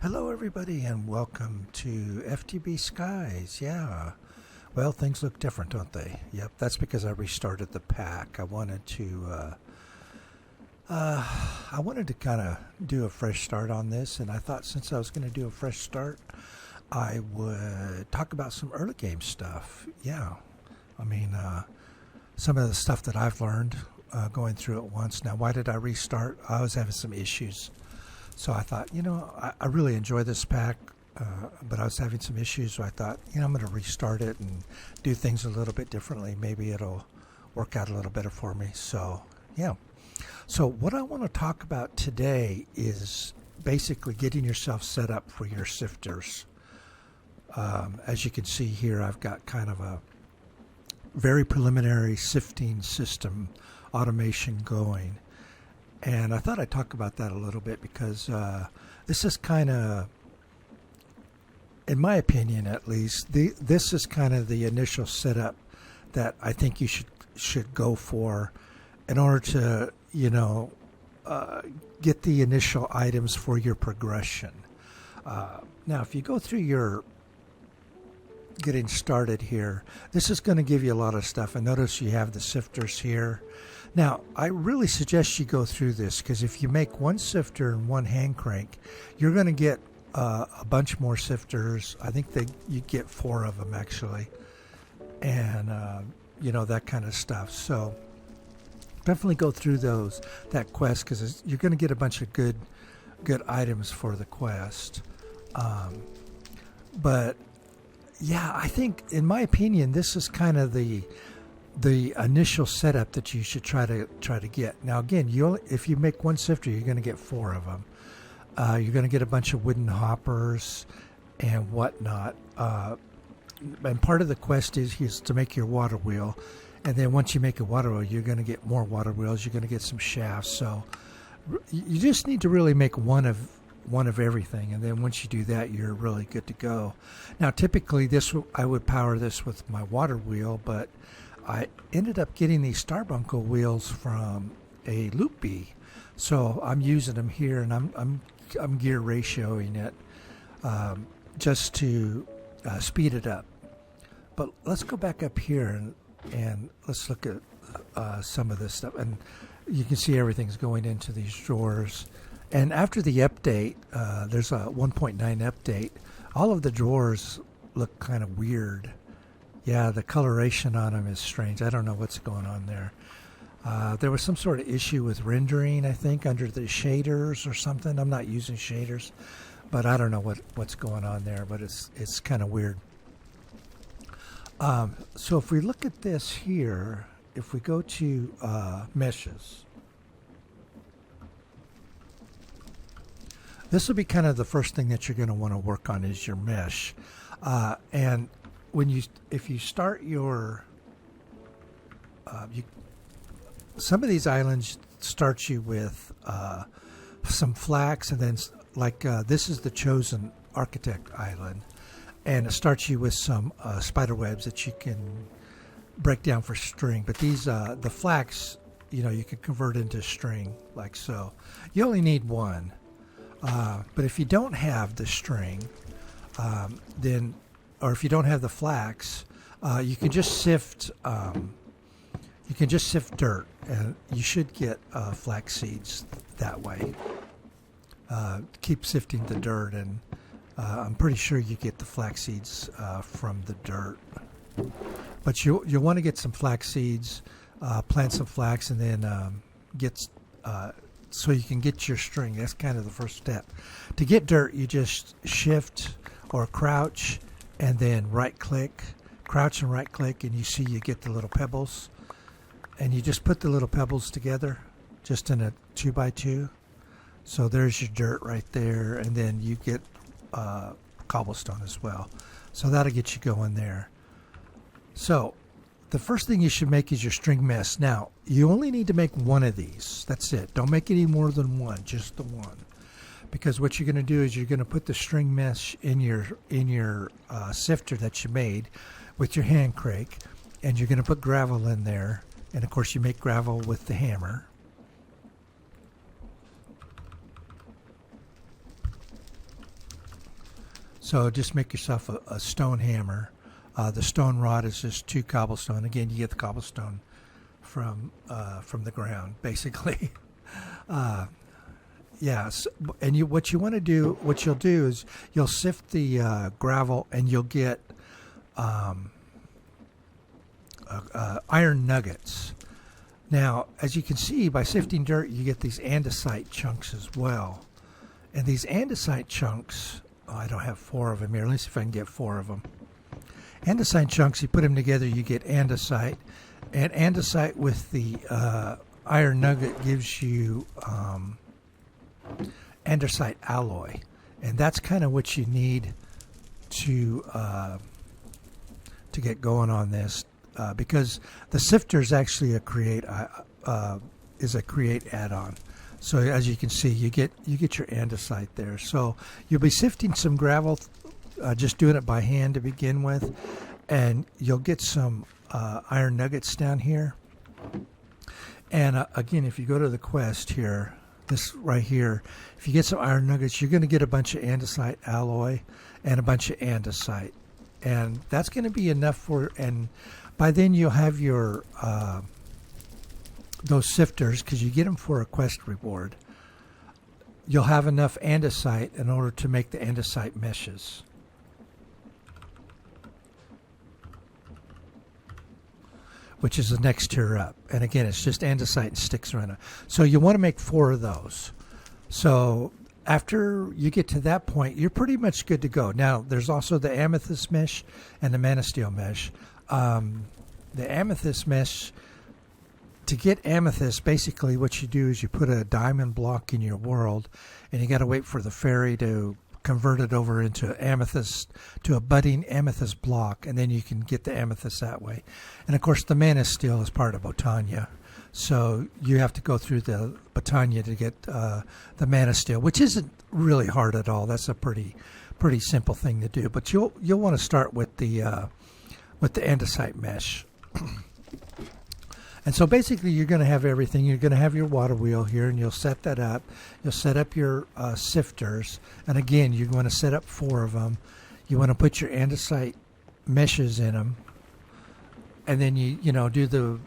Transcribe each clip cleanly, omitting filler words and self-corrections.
Hello, everybody, and welcome to FTB Skies. Yeah, well, things look different, don't they? Yep, that's because I restarted the pack. I wanted to kind of do a fresh start on this, and I thought since I was going to do a fresh start, I would talk about some early game stuff. Yeah, I mean, some of the stuff that I've learned going through it once. Now, why did I restart? I was having some issues. So I thought, I really enjoy this pack, but I was having some issues. So I thought, I'm going to restart it and do things a little bit differently. Maybe it'll work out a little better for me. So, yeah. So what I want to talk about today is basically getting yourself set up for your sifters. As you can see here, I've got kind of a very preliminary sifting system automation going. And I thought I'd talk about that a little bit because this is kind of, in my opinion at least, this is kind of the initial setup that I think you should go for in order to, get the initial items for your progression. Now, if you go through your getting started here, this is going to give you a lot of stuff. And notice you have the sifters here. Now, I really suggest you go through this because if you make one sifter and one hand crank, you're going to get a bunch more sifters. I think you get 4 of them actually, and that kind of stuff. So definitely go through that quest because you're going to get a bunch of good items for the quest. But yeah, I think in my opinion, this is kind of the initial setup that you should try to get. Now again, if you make one sifter, you're going to get 4 of them. You're going to get a bunch of wooden hoppers and whatnot. And part of the quest is to make your water wheel. And then once you make a water wheel, you're going to get more water wheels. You're going to get some shafts. So you just need to really make one of everything, and then once you do that, you're really good to go. Now, typically, I would power this with my water wheel, but I ended up getting these Starbuncle wheels from a Loop Bee, so I'm using them here, and I'm gear ratioing it just to speed it up. But let's go back up here and let's look at some of this stuff, and you can see everything's going into these drawers. And after the update, there's a 1.9 update, all of the drawers look kind of weird. Yeah, the coloration on them is strange. I don't know what's going on there. There was some sort of issue with rendering, I think, under the shaders or something. I'm not using shaders, but I don't know what's going on there, but it's kind of weird. So if we look at this here, if we go to meshes, this will be kind of the first thing that you're going to want to work on is your mesh. And if you start your, some of these islands start you with some flax, and then this is the Chosen Architect Island, and it starts you with some spider webs that you can break down for string. But these, the flax, you can convert into string like so. You only need one. But if you don't have the string, or if you don't have the flax, you can just sift. You can just sift dirt, and you should get flax seeds that way. Keep sifting the dirt, and I'm pretty sure you get the flax seeds from the dirt. But you'll want to get some flax seeds, plant some flax, and then so you can get your string. That's kind of the first step. To get dirt, you just shift or crouch and then right click, crouch and right click, and you get the little pebbles. And you just put the little pebbles together just in a 2x2. So there's your dirt right there, and then you get cobblestone as well. So that'll get you going there. So the first thing you should make is your string mesh. Now, you only need to make one of these. That's it. Don't make any more than one, just the one. Because what you're going to do is you're going to put the string mesh in your sifter that you made with your hand crank, and you're going to put gravel in there. And of course, you make gravel with the hammer. So just make yourself a stone hammer. The stone rod is just 2 cobblestone. Again, you get the cobblestone from the ground, basically. Yes, and what you'll do is you'll sift the gravel, and you'll get iron nuggets. Now, as you can see, by sifting dirt, you get these andesite chunks as well. And these andesite chunks, I don't have 4 of them here. Let's see if I can get 4 of them. Andesite chunks, you put them together, you get andesite. And andesite with the iron nugget gives you andesite alloy. And that's kind of what you need to get going on this. Because the sifter is actually a create add-on. So as you can see, you get your andesite there. So you'll be sifting some gravel, just doing it by hand to begin with, and you'll get some iron nuggets down here. And again, if you go to the quest here, this right here, if you get some iron nuggets, you're going to get a bunch of andesite alloy and a bunch of andesite, and that's going to be enough for. And by then you'll have your those sifters, because you get them for a quest reward. You'll have enough andesite in order to make the andesite meshes. Which is the next tier up. And again, it's just andesite and sticks around it. So you want to make 4 of those. So after you get to that point, you're pretty much good to go. Now, there's also the amethyst mesh and the manasteel mesh. The amethyst mesh, to get amethyst, basically what you do is you put a diamond block in your world, and you got to wait for the fairy to convert it over into amethyst, to a budding amethyst block, and then you can get the amethyst that way. And of course, the manasteel is part of Botania, so you have to go through the Botania to get the manasteel, which isn't really hard at all. That's a pretty simple thing to do. But you'll want to start with the andesite mesh. And so basically you're going to have everything. You're going to have your water wheel here, and you'll set that up. You'll set up your sifters. And again, you're going to set up 4 of them. You want to put your andesite meshes in them. And then you do the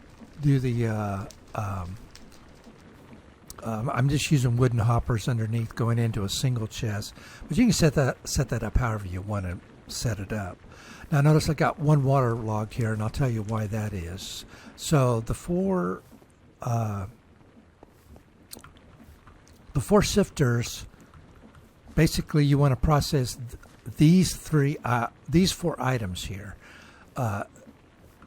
I'm just using wooden hoppers underneath going into a single chest. But you can set that up however you want to set it up. Now notice I got 1 water log here, and I'll tell you why that is. So the 4 sifters, basically you want to process these 4 items here.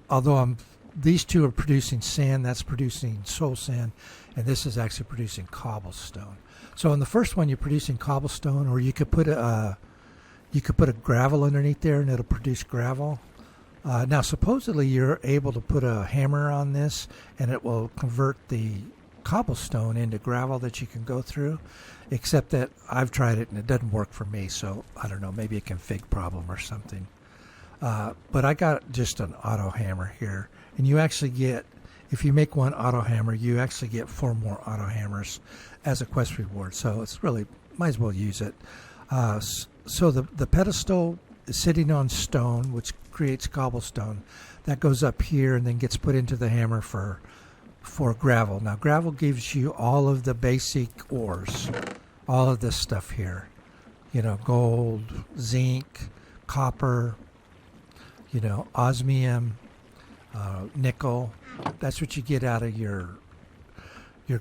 Although these 2 are producing sand, that's producing soul sand, and this is actually producing cobblestone. So in the first one, you're producing cobblestone, or you could put a gravel underneath there, and it'll produce gravel. Now, supposedly you're able to put a hammer on this, and it will convert the cobblestone into gravel that you can go through, except that I've tried it, and it doesn't work for me, so I don't know, maybe a config problem or something. But I got just an auto hammer here, and you actually get, if you make 1 auto hammer, you actually get 4 more auto hammers as a quest reward, so it's really, might as well use it. So the pedestal is sitting on stone, which creates cobblestone. That goes up here and then gets put into the hammer for gravel. Now, gravel gives you all of the basic ores, all of this stuff here. Gold, zinc, copper, osmium, nickel. That's what you get out of your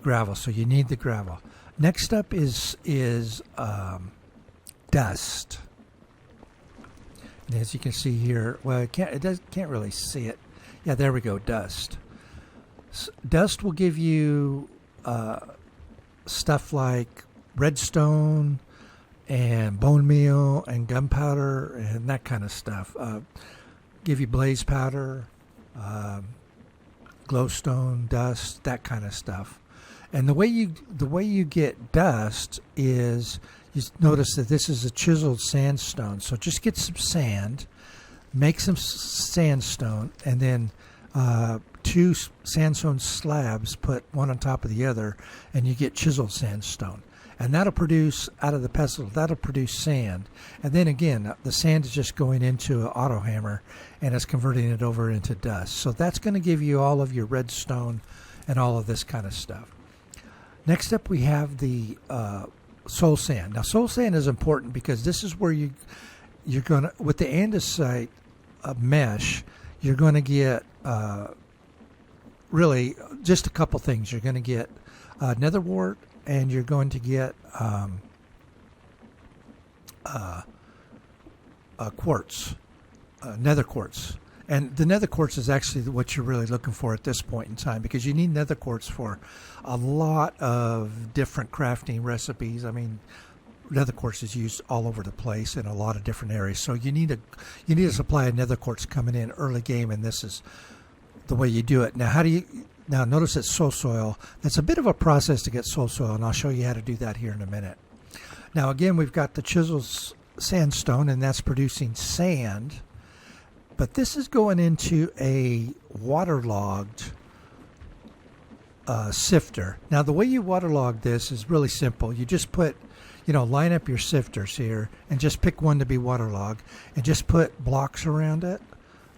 gravel. So you need the gravel. Next up is dust. And as you can see here, well, can't really see it. Yeah, there we go, dust. Dust will give you stuff like redstone and bone meal and gunpowder and that kind of stuff. Give you blaze powder, glowstone, dust, that kind of stuff. And the way you get dust is, you notice that this is a chiseled sandstone. So just get some sand, make some sandstone, and then 2 sandstone slabs, put one on top of the other, and you get chiseled sandstone. And that'll produce, out of the pestle, that'll produce sand. And then again, the sand is just going into an auto hammer and it's converting it over into dust. So that's going to give you all of your redstone and all of this kind of stuff. Next up, we have the soul sand. Now, soul sand is important because this is where you're going to, with the andesite mesh, you're going to get really just a couple things. You're going to get nether wart, and you're going to get quartz, nether quartz. And the nether quartz is actually what you're really looking for at this point in time, because you need nether quartz for a lot of different crafting recipes. I mean, nether quartz is used all over the place in a lot of different areas. So you need a supply of nether quartz coming in early game, and this is the way you do it. Now, now notice it's soul soil. That's a bit of a process to get soul soil, and I'll show you how to do that here in a minute. Now, again, we've got the chisel's sandstone, and that's producing sand. But this is going into a waterlogged sifter. Now, the way you waterlog this is really simple. You just put, line up your sifters here and just pick one to be waterlogged and just put blocks around it.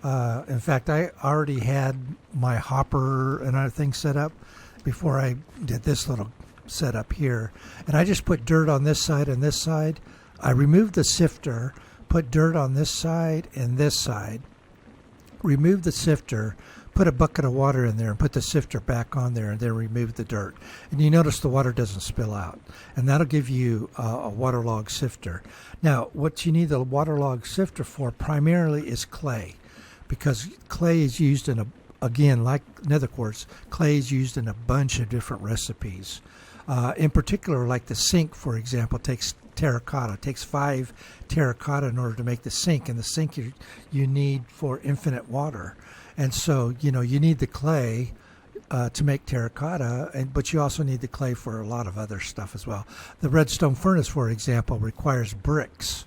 In fact, I already had my hopper and other things set up before I did this little setup here. And I just put dirt on this side and this side. I removed the sifter, put dirt on this side and this side. Remove the sifter, put a bucket of water in there and put the sifter back on there, and then remove the dirt. And you notice the water doesn't spill out. And that'll give you a waterlogged sifter. Now, what you need the waterlogged sifter for primarily is clay, because clay is used again, like nether quartz, clay is used in a bunch of different recipes. In particular, like the sink, for example, takes terracotta. It takes 5 terracotta in order to make the sink, and the sink you need for infinite water. And so, you need the clay to make terracotta, but you also need the clay for a lot of other stuff as well. The redstone furnace, for example, requires bricks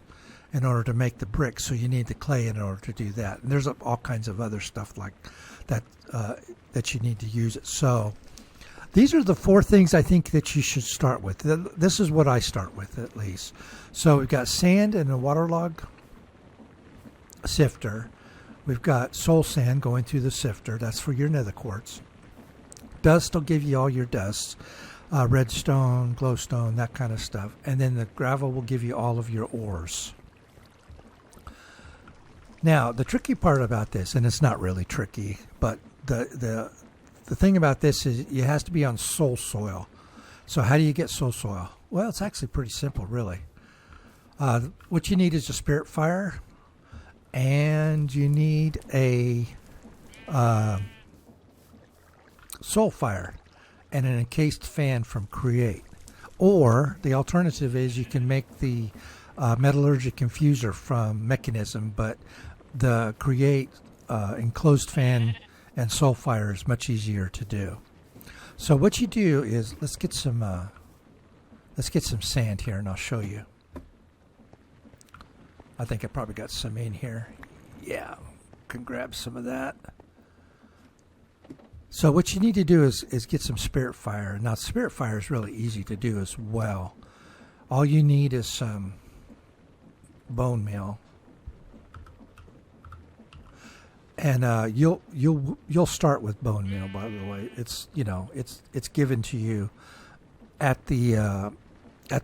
in order to make the bricks, so you need the clay in order to do that. And there's all kinds of other stuff like that that you need to use it. So these are the 4 things I think that you should start with. This is what I start with, at least. So we've got sand and a waterlogged sifter. We've got soul sand going through the sifter. That's for your nether quartz. Dust will give you all your dusts. Redstone, glowstone, that kind of stuff. And then the gravel will give you all of your ores. Now, the tricky part about this, and it's not really tricky, but the thing about this is it has to be on soul soil. So how do you get soul soil? Well, it's actually pretty simple, really. What you need is a spirit fire, and you need a soul fire and an encased fan from Create. Or the alternative is you can make the metallurgic infuser from Mechanism, but the Create enclosed fan and soul fire is much easier to do. So what you do is let's get some sand here, and I'll show you. I think I probably got some in here. Yeah, can grab some of that. So what you need to do is get some spirit fire. Now, spirit fire is really easy to do as well. All you need is some bone meal. And you'll start with bone meal, by the way. It's it's given to you at the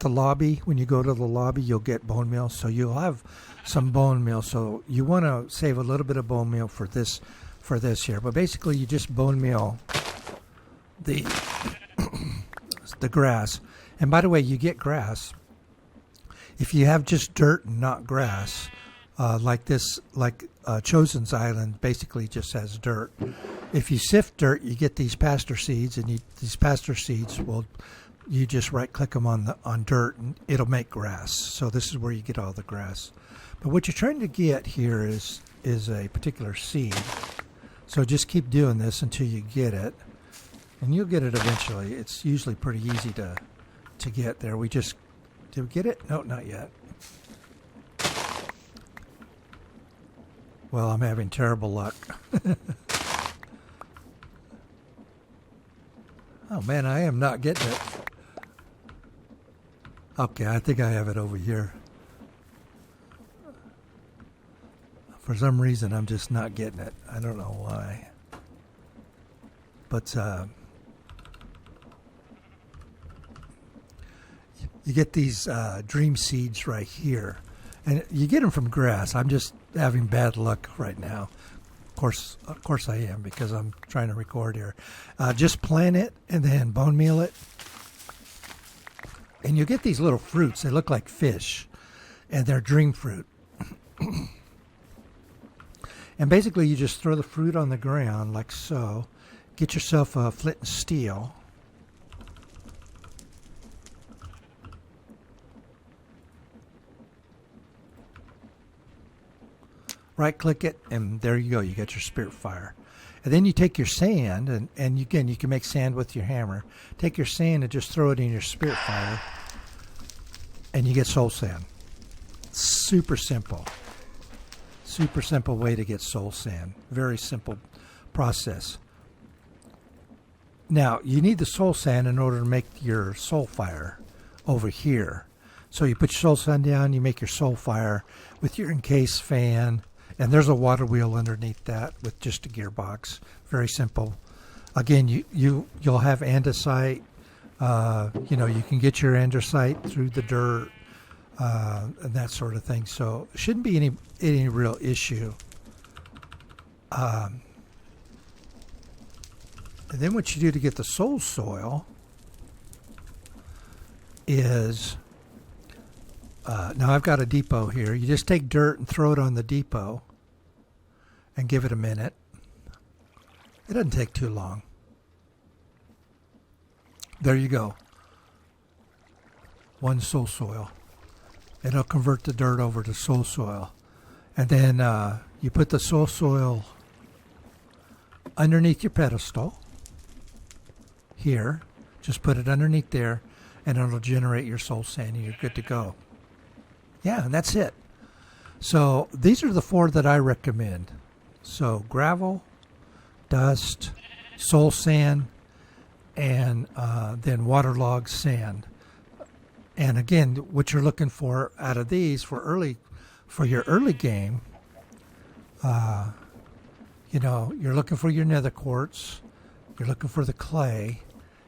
lobby. When you go to the lobby, you'll get bone meal. So you'll have some bone meal. So you want to save a little bit of bone meal for this here. But basically, you just bone meal the grass. And by the way, you get grass if you have just dirt and not grass. Like this, Chosen's Island basically just has dirt. If you sift dirt, you get these pasture seeds, and these pasture seeds you just right-click them on dirt, and it'll make grass. So this is where you get all the grass. But what you're trying to get here is a particular seed. So just keep doing this until you get it, and you'll get it eventually. It's usually pretty easy to get there. Did we get it? No, not yet. Well, I'm having terrible luck. Oh man, I am not getting it. Okay, I think I have it over here. For some reason, I'm just not getting it. I don't know why. But you get these dream seeds right here. And you get them from grass. I'm just having bad luck right now. Of course I am, because I'm trying to record here. Just plant it and then bone meal it. And you get these little fruits. They look like fish. And they're dream fruit. And basically you just throw the fruit on the ground like so. Get yourself a flint and steel. Right click it, and there you go. You got your spirit fire. And then you take your sand, and again, you can make sand with your hammer. Take your sand and just throw it in your spirit fire, and you get soul sand. Super simple. Super simple way to get soul sand. Very simple process. Now, you need the soul sand in order to make your soul fire over here. So you put your soul sand down, you make your soul fire with your encased fan, and there's a water wheel underneath that with just a gearbox. Very simple. Again, you'll have andesite. You can get your andesite through the dirt and that sort of thing. So it shouldn't be any real issue. And then what you do to get the soul soil is, now I've got a depot here. You just take dirt and throw it on the depot and give it a minute. It doesn't take too long. There you go. One soul soil. It'll convert the dirt over to soul soil. And then you put the soul soil underneath your pedestal. Here. Just put it underneath there, and it'll generate your soul sand, and you're good to go. Yeah, and that's it. So these are the 4 that I recommend. So gravel, dust, soul sand, and then waterlogged sand. And again, what you're looking for out of these for your early game, you're looking for your nether quartz, you're looking for the clay,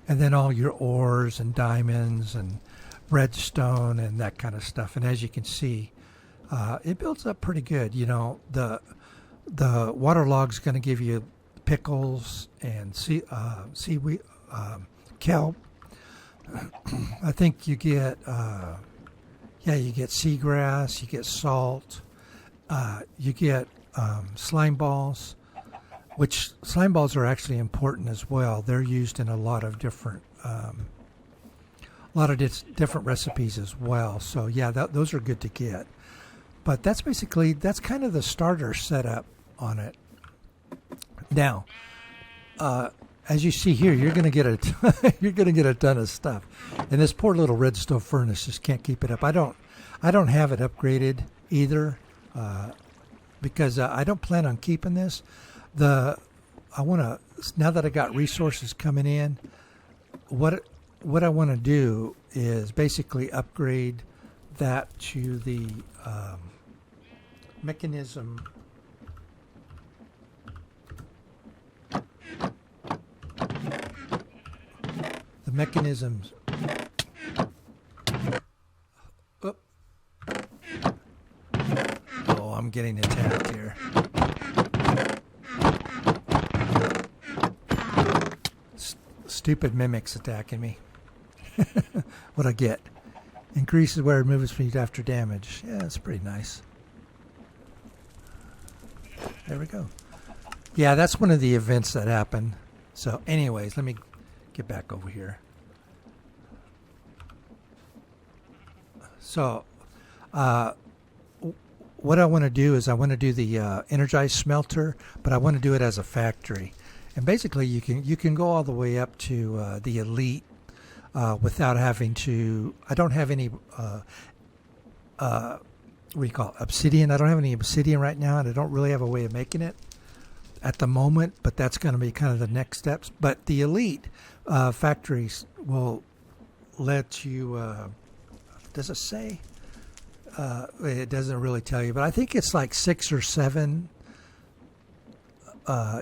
and then all your ores and diamonds and redstone and that kind of stuff. And as you can see, it builds up pretty good. The waterlogg's going to give you pickles and seaweed, kelp. I think you get you get seagrass, you get salt, you get slime balls, which slime balls are actually important as well. They're used in a lot of different different recipes as well. So yeah, those are good to get. But that's kind of the starter setup on it. Now, as you see here, you're going to get a ton of stuff, and this poor little redstone furnace just can't keep it up. I don't have it upgraded either, because I don't plan on keeping this. Now that I got resources coming in, what I want to do is basically upgrade that to the mechanism. The mechanisms. Oh, I'm getting attacked here. Stupid mimics attacking me. What I get. Increases where it moves speed after damage. Yeah, that's pretty nice. There we go. Yeah, that's one of the events that happened. So anyways, let me get back over here. So what I want to do is I want to do the energized smelter, but I want to do it as a factory. And basically you can go all the way up to the elite without having to. I don't have any what do you call it? Obsidian. I don't have any obsidian right now, and I don't really have a way of making it at the moment, but that's going to be kind of the next steps. But the elite factories will let you Does it say? It doesn't really tell you, but I think it's like 6 or 7.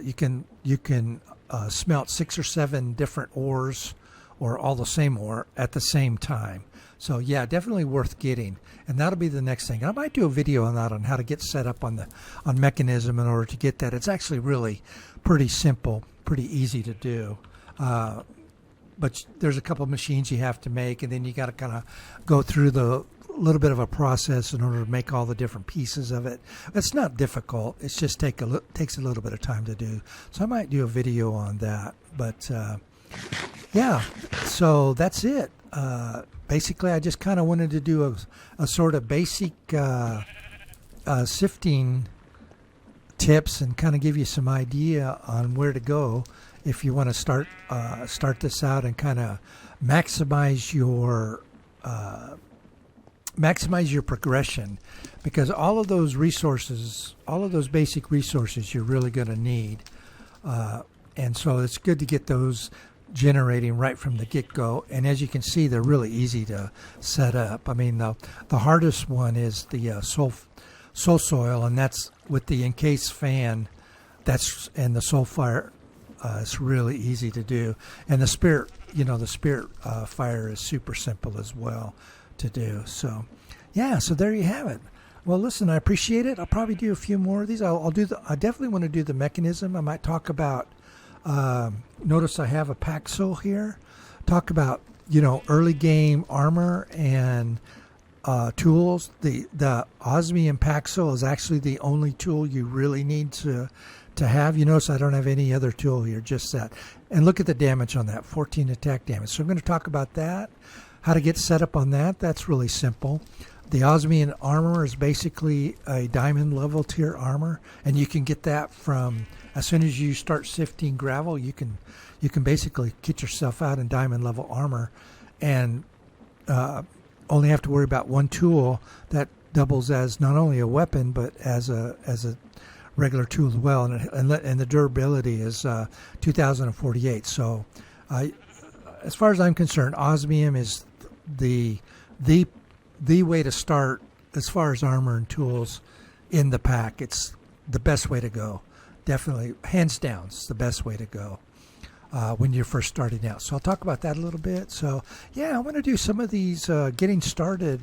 You can smelt 6 or 7 different ores, or all the same ore at the same time. So yeah, definitely worth getting, and that'll be the next thing. I might do a video on that, on how to get set up on mechanism in order to get that. It's actually really pretty simple, pretty easy to do. But there's a couple of machines you have to make, and then you got to kind of go through the little bit of a process in order to make all the different pieces of it. It's not difficult. It's just takes a little bit of time to do. So I might do a video on that. But yeah, so that's it. Basically, I just kind of wanted to do a sort of basic sifting tips and kind of give you some idea on where to go if you want to start this out and kind of maximize your progression, because all of those resources, all of those basic resources, you're really going to need, and so it's good to get those generating right from the get-go. And as you can see, they're really easy to set up. I mean, the hardest one is the soul soil, and that's with the encased fan. And the soul fire. It's really easy to do, and the spirit fire is super simple as well to do. So yeah, so there you have it. Well, listen, I appreciate it. I'll probably do a few more of these. I definitely want to do the mechanism. I might talk about notice I have a Paxil here. Talk about early game armor and tools. The osmium Paxil is actually the only tool you really need to have. You notice I don't have any other tool here, just that. And look at the damage on that, 14 attack damage. So I'm going to talk about that, how to get set up on that. That's really simple. The osmium armor is basically a diamond level tier armor, and you can get that from, as soon as you start sifting gravel, you can basically get yourself out in diamond level armor, and only have to worry about one tool that doubles as not only a weapon but as a regular tool as well, and the durability is 2048. So as far as I'm concerned, osmium is the way to start as far as armor and tools in the pack. It's the best way to go. Definitely, hands down, it's the best way to go when you're first starting out. So I'll talk about that a little bit. So yeah, I want to do some of these getting started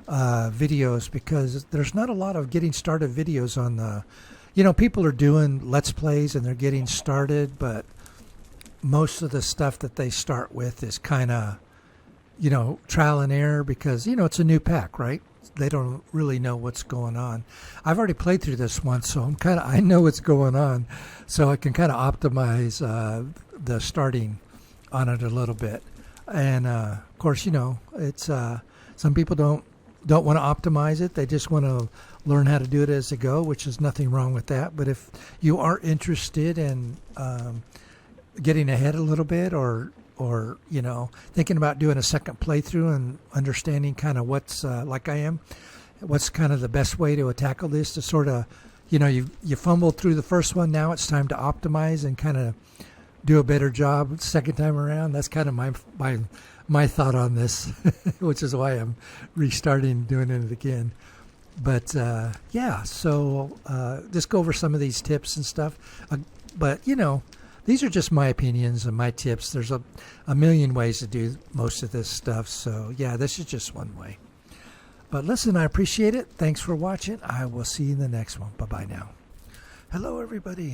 videos, because there's not a lot of getting started videos on the, people are doing Let's Plays and they're getting started, but most of the stuff that they start with is kind of, trial and error, because, it's a new pack, right? They don't really know what's going on. I've already played through this once, so I know what's going on, so I can kind of optimize the starting on it a little bit. And of course, it's some people don't want to optimize it. They just want to learn how to do it as they go, which is nothing wrong with that. But if you are interested in getting ahead a little bit, or thinking about doing a second playthrough and understanding kind of what's like I am, what's kind of the best way to tackle this, to sort of, you fumbled through the first one, now it's time to optimize and kind of do a better job second time around. That's kind of my thought on this, which is why I'm restarting doing it again. But yeah, so just go over some of these tips and stuff. But these are just my opinions and my tips. There's a million ways to do most of this stuff. So yeah, this is just one way. But listen, I appreciate it. Thanks for watching. I will see you in the next one. Bye-bye now. Hello, everybody.